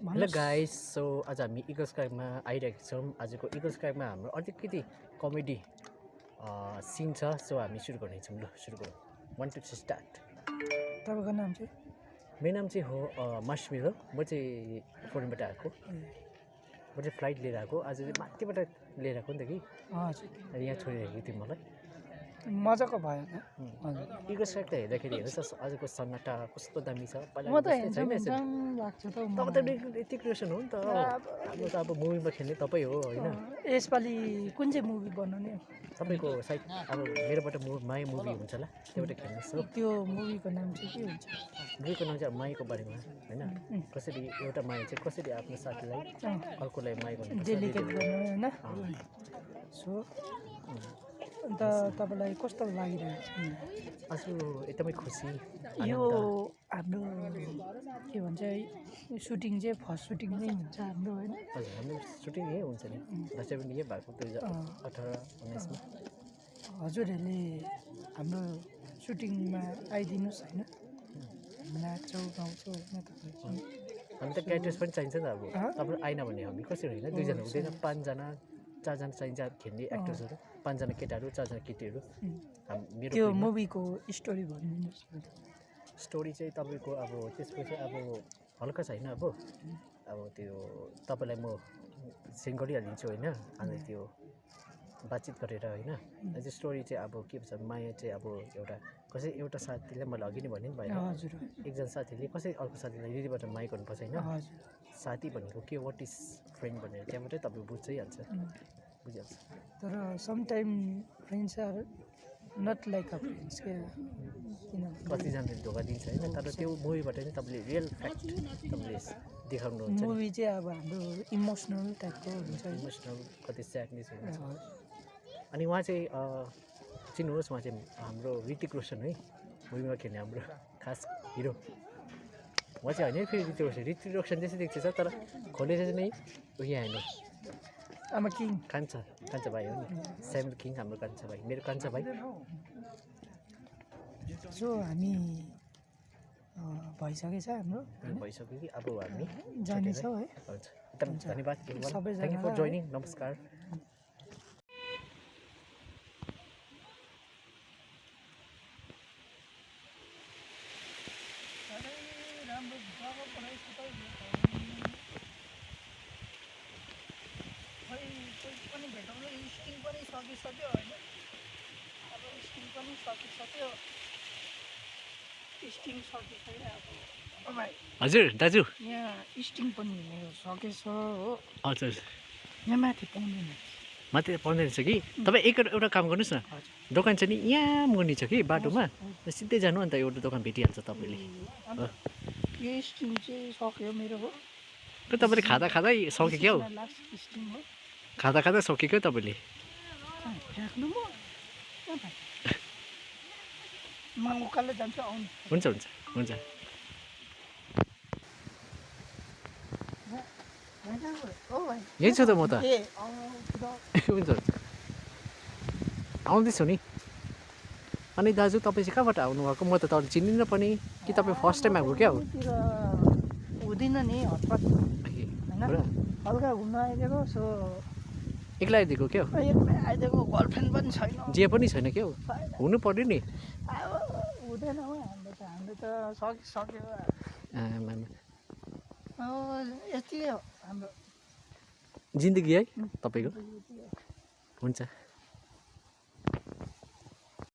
Hello guys, so आज हामी eagles क्राइकमा आइरहेको छौँ। आजको इगल्स क्राइकमा हाम्रो अलिकति कमेडी सिन छ। सो हामी सुरु गर्नेछौँ। ल सुरु गरौँ। 1 2 3 स्टार्ट। तपाईँको नाम चाहिँ? मेरो नाम चाहिँ हो मास्मिर हो। म चाहिँ फोरेनबाट आएको। म चाहिँ फ्लाइट लिएर आएको। आज चाहिँ माथिबाट लिएर आएको नि त कि। हजुर। यहाँ छोडिरहेको थियो मलाई। मजाको भयो त। हजुर। इगल्स क्राइक त हेर्दाखेरि हेर्नुहोस् आजको सन्नाटा कस्तो दामी छ। म त हेर्छम लाग्छ त। तपाईँ त ऋतिक रोशन हो नि त। हाम्रो त अब मुभीमा खेल्ने तपाईँ हो होइन। यसपालि कुन चाहिँ मुभी बनाउने? तपाईँको सायद अब मेरोबाट माया मुभी हुन्छ होला, त्योबाट खेल्नुहोस् हो। त्यो मुभीको नाम चाहिँ के हुन्छ? मुभीको नाम चाहिँ मायाको बारेमा होइन। कसरी एउटा माया चाहिँ कसरी आफ्नो साथीलाई अर्कोलाई माया गर्नु, डेलिकेट गर्नु होइन। सो अन्त तपाईँलाई कस्तो लागिरहेको छ? आज एकदमै खुसी। यो हाम्रो के भन्छ सुटिङ चाहिँ फर्स्ट सुटिङ नै हुन्छ हाम्रो होइन। हजुर, हाम्रो सुटिङ यही हुन्छ नि। दसैँ पनि यही भएको 2018-19मा। हजुरहरूले हाम्रो सुटिङमा आइदिनुहोस् होइन। नाच्छौँ गाउँछौँ होइन तपाईँहरू। हामी त क्यारेक्टर्स पनि चाहिन्छ नि त। अब तपाईँ आएन भने हामी कसरी होइन, 2 जना हुँदैन, 5 जना 4 जना चाहिन्छ खेल्ने एक्टर्सहरू। 5 जना केटाहरू 4 जना केटीहरू। मेरो त्यो मुभीको स्टोरी भनिदिनुहोस्। स्टोरी चाहिँ तपाईँको अब त्यसपछि अब हल्का छ होइन। अब त्यो तपाईँलाई म सेन्ड गरिहालिदिन्छु होइन। अनि त्यो बातचित गरेर होइन। त्यो स्टोरी चाहिँ अब के भन्छ, माया चाहिँ अब एउटा साथीलाई मैले अघि नै भने नि भएन। हजुर। एकजना साथीले कसरी अर्को साथीलाई हृदयबाट माया गर्नुपर्छ होइन। साथी भनेको के, वाट इज फ्रेन्ड भनेर त्यहाँबाटै तपाईँ बुझिहाल्छ। तर sometime friends are not like a friends क्या। कतिजनाले धोका दिन्छ होइन। तर त्यो मुभीबाट नै तपाईँले रियल फ्याक्ट तपाईँले देखाउनुहुन्छ। मुभी चाहिँ अब हाम्रो इमोसनल टाइपको हुन्छ। इमोसनल कति स्याडनेस हुन्छ। अनि उहाँ चाहिँ चिन्नुहोस्, उहाँ चाहिँ हाम्रो ऋतिक रोशन है, मुभीमा खेल्ने हाम्रो खास हिरो। उहाँ चाहिँ होइन फेरि ऋतिक रोशन जस्तै देख्छ तर खोलेर चाहिँ नै उयो हेर्नुहोस्। आमा किङ कान्छा भाइ हो नि। स्यामुएल किङ हाम्रो कान्छा भाइ, मेरो कान्छा भाइ। सो हामी भइसकेछ हाम्रो। भइसक्यो कि अब हामी जानेछौँ है। हुन्छ, एकदम धन्यवाद। सबैजना थ्याङ्क यू फर जोइनिङ। नमस्कार। सकिसक्यो होइन। अब स्टिङ पनि सकिसक्यो। स्टिङ सकिसक्यो अब। हजुर दाजु, यहाँ स्टिङ पनि मेरो सकेछ हो। हजुर। यहाँ माथि पाउँदैन। माथि पाउँदैन रहेछ कि। तपाईँ एउटा काम गर्नुहोस् न, दोकान चाहिँ नि यहाँ मुनि छ कि बाटोमा, सिधै जानु अन्त एउटा दोकान भेटिहाल्छ तपाईँले। यो स्टिङ चाहिँ सक्यो मेरो हो। तपाईँले खाँदा खाँदै सक्यो क्या हो। स्टिङ हो। खाँदा खाँदा सक्यो क्या तपाईँले। राख्नु म उकालो जान्छु आउनु। हुन्छ हुन्छ हुन्छ। यही छ त म त। हुन्छ आउँदैछु नि। अनि दाजु तपाईँ चाहिँ कहाँबाट आउनुभएको? म त तपाईँ चिनिनँ पनि कि तपाईँ फर्स्ट टाइम आएको क्या हो। हुँदैन नि हतपत होइन, हल्का घुम्न आइदिएको। सो एक्लै आइदिएको क्या हो। एक्लै आइदिएको, गर्लफ्रेन्ड पनि छैन, जे पनि छैन क्या हो। हुनु पर्यो नि। हुँदैन हो हाम्रो त सकिसक्यो। यति हो हाम्रो जिन्दगी है तपाईँको। हुन्छ।